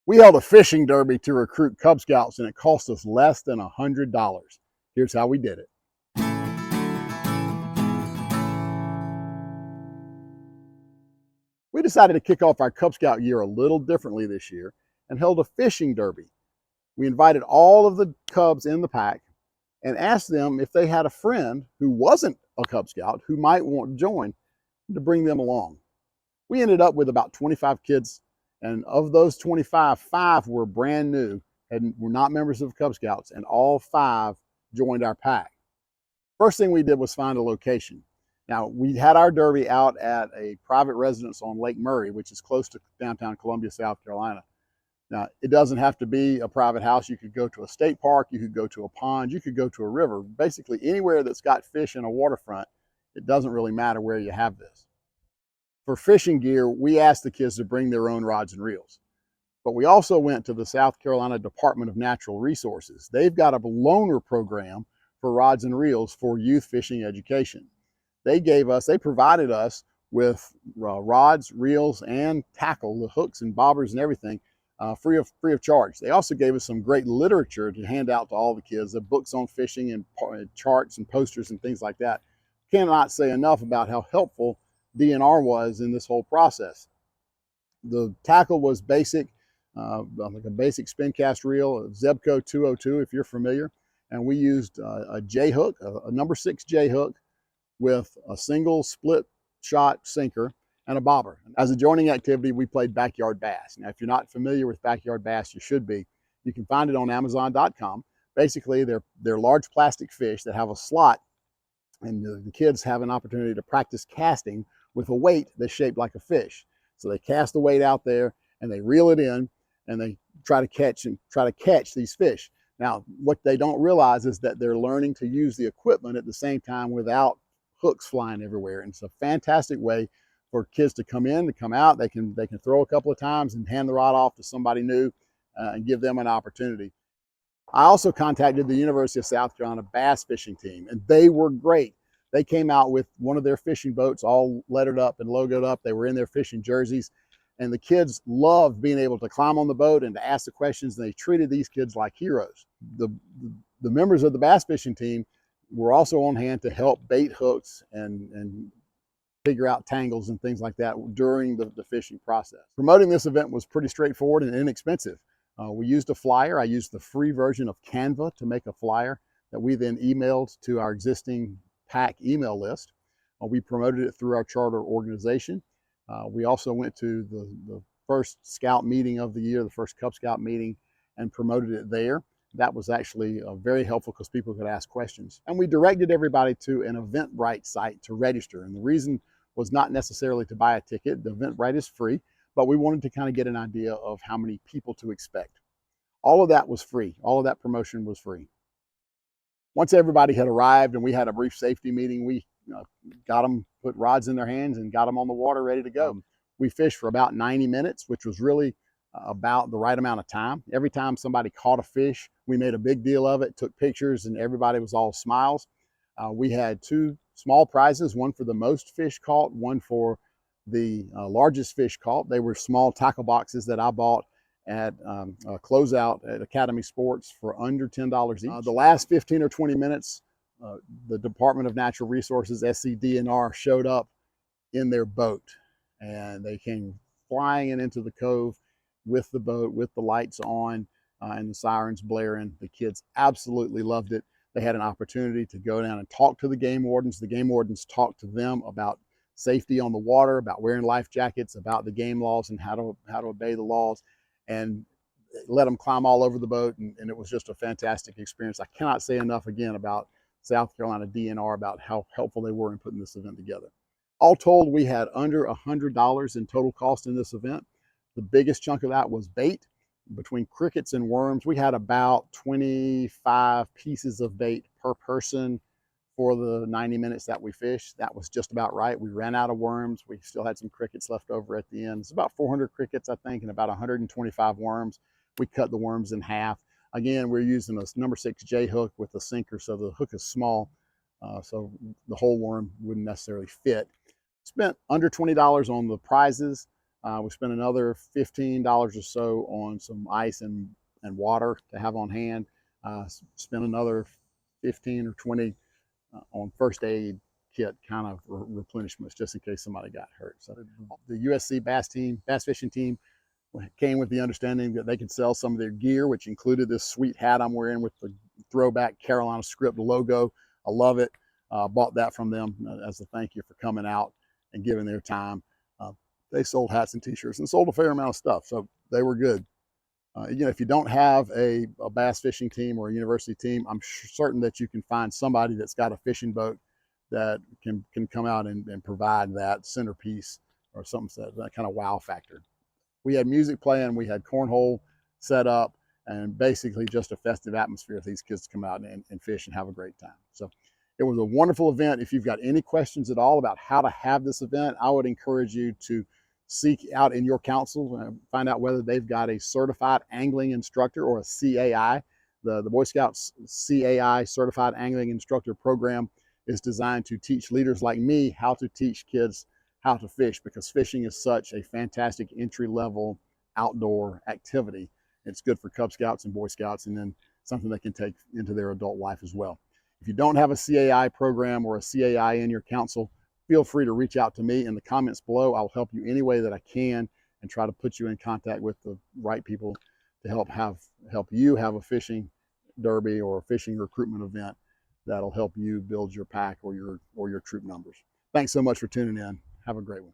We held a fishing derby to recruit Cub Scouts, and it cost us less than $100. Here's how we did it. We decided to kick off our Cub Scout year a little differently this year and held a fishing derby. We invited all of the Cubs in the pack and asked them if they had a friend who wasn't a Cub Scout who might want to join, to bring them along. We ended up with about 25 kids, and of those 25, 5 were brand new and were not members of Cub Scouts, and all 5 joined our pack. First thing we did was find a location. Now, we had our derby out at a private residence on Lake Murray, which is close to downtown Columbia, South Carolina. Now, it doesn't have to be a private house. You could go to a state park, you could go to a pond, you could go to a river. Basically, anywhere that's got fish and a waterfront, it doesn't really matter where you have this. For fishing gear, we asked the kids to bring their own rods and reels. But we also went to the South Carolina Department of Natural Resources. They've got a loaner program for rods and reels for youth fishing education. They provided us with rods, reels, and tackle, the hooks and bobbers and everything, free of charge. They also gave us some great literature to hand out to all the kids, the books on fishing and charts and posters and things like that. Cannot say enough about how helpful DNR was in this whole process. The tackle was basic, like a basic spin cast reel, a Zebco 202 if you're familiar, and we used a J hook, a number 6 J hook with a single split shot sinker and a bobber. As a joining activity, we played backyard bass. Now, if you're not familiar with backyard bass, you should be. You can find it on Amazon.com. Basically, they're large plastic fish that have a slot, and the kids have an opportunity to practice casting with a weight that's shaped like a fish. So they cast the weight out there and they reel it in and they try to catch these fish. Now, what they don't realize is that they're learning to use the equipment at the same time without hooks flying everywhere. And it's a fantastic way for kids to come in, to come out. They can throw a couple of times and hand the rod off to somebody new and give them an opportunity. I also contacted the University of South Carolina bass fishing team, and they were great. They came out with one of their fishing boats all lettered up and logoed up. They were in their fishing jerseys, and the kids loved being able to climb on the boat and to ask the questions, and they treated these kids like heroes. The members of the bass fishing team were also on hand to help bait hooks and figure out tangles and things like that during the fishing process. Promoting this event was pretty straightforward and inexpensive. We used a flyer. I used the free version of Canva to make a flyer that we then emailed to our existing pack email list. We promoted it through our charter organization. We also went to the first scout meeting of the year, the first Cub Scout meeting, and promoted it there. That was actually very helpful because people could ask questions. And we directed everybody to an Eventbrite site to register. And the reason was not necessarily to buy a ticket. The Eventbrite is free, but we wanted to kind of get an idea of how many people to expect. All of that was free. All of that promotion was free. Once everybody had arrived and we had a brief safety meeting, we got them, put rods in their hands and got them on the water ready to go. We fished for about 90 minutes, which was really about the right amount of time. Every time somebody caught a fish, we made a big deal of it, took pictures, and everybody was all smiles. We had 2 small prizes, one for the most fish caught, one for the largest fish caught. They were small tackle boxes that I bought at a closeout at Academy Sports for under $10 each. The last 15 or 20 minutes, the Department of Natural Resources, SCDNR, showed up in their boat, and they came flying into the cove with the boat, with the lights on and the sirens blaring. The kids absolutely loved it. They had an opportunity to go down and talk to the game wardens. The game wardens talked to them about safety on the water, about wearing life jackets, about the game laws and how to obey the laws, and let them climb all over the boat. And it was just a fantastic experience. I cannot say enough again about South Carolina DNR, about how helpful they were in putting this event together. All told, we had under $100 in total cost in this event. The biggest chunk of that was bait. Between crickets and worms, we had about 25 pieces of bait per person for the 90 minutes that we fished. That was just about right. We ran out of worms. We still had some crickets left over at the end. It's about 400 crickets, I think, and about 125 worms. We cut the worms in half. Again, we're using a number 6 J hook with a sinker, so the hook is small, so the whole worm wouldn't necessarily fit. Spent under $20 on the prizes. We spent another $15 or so on some ice and water to have on hand. Spent another 15 or 20 on first aid kit kind of replenishments just in case somebody got hurt. So the USC bass fishing team came with the understanding that they could sell some of their gear, which included this sweet hat I'm wearing with the throwback Carolina script logo. I love it. Bought that from them as a thank you for coming out and giving their time. They sold hats and t-shirts and sold a fair amount of stuff, so they were good. If you don't have a bass fishing team or a university team, I'm certain that you can find somebody that's got a fishing boat that can come out and provide that centerpiece or something, that kind of wow factor. We had music playing, we had cornhole set up, and basically just a festive atmosphere for these kids to come out and fish and have a great time. So it was a wonderful event. If you've got any questions at all about how to have this event, I would encourage you to seek out in your council and find out whether they've got a certified angling instructor or a CAI. The Boy Scouts CAI Certified Angling Instructor Program is designed to teach leaders like me how to teach kids how to fish, because fishing is such a fantastic entry-level outdoor activity. It's good for Cub Scouts and Boy Scouts, and then something they can take into their adult life as well. If you don't have a CAI program or a CAI in your council, feel free to reach out to me in the comments below. I'll help you any way that I can and try to put you in contact with the right people to help you have a fishing derby or a fishing recruitment event that'll help you build your pack or your troop numbers. Thanks so much for tuning in. Have a great one.